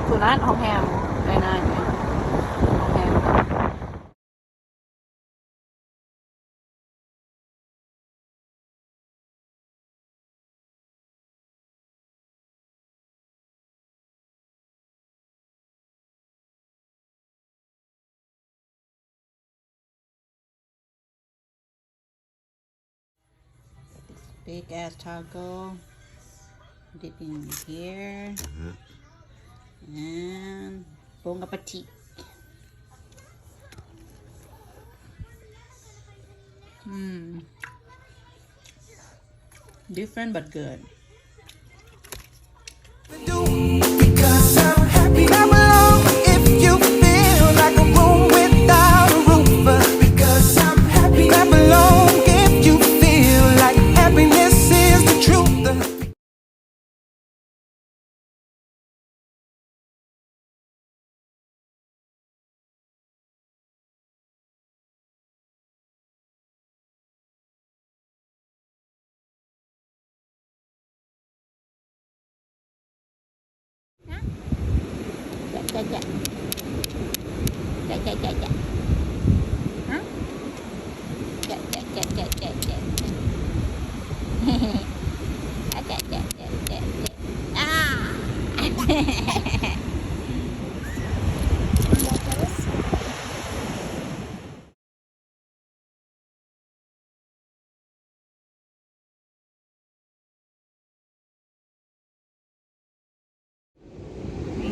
สุนัขห้องแฮมได้นานอยู่ห้องแฮม Big ass taco. Dip in here. And bon appetit. Different but good. Because I'm happy. Clap along if you feel like a room without a roof. Because I'm happy. Clap along if you feel like happiness is the truth. Dạ. Hả? Dạ.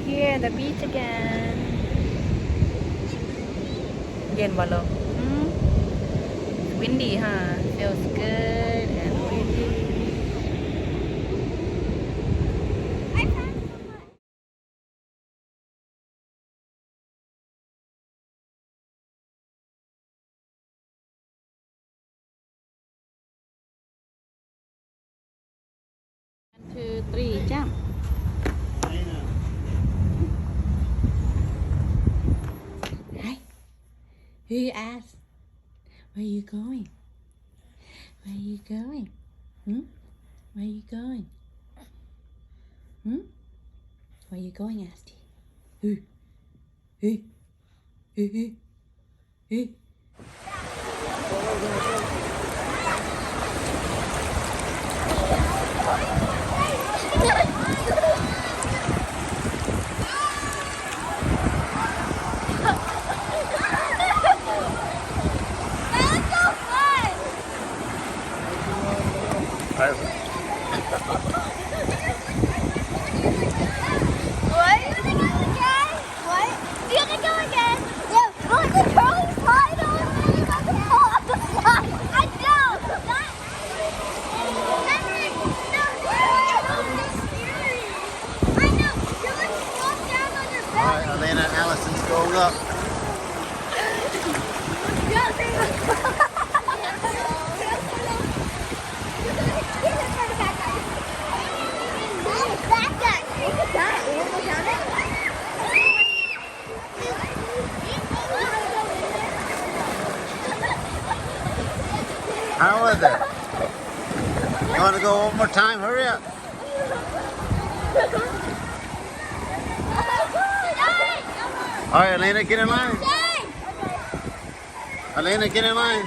Here the beach again. เย็นบ่ลง windy huh feels good and windy One, two, three, jump. Hi. Who you ask? Where you going? Where you going? Where you going? Where you going, Asti? Who? Alana, Allison's going up. How was it? You want to go one more time? Hurry up. All right, Alana, get in line. Alana, get in line.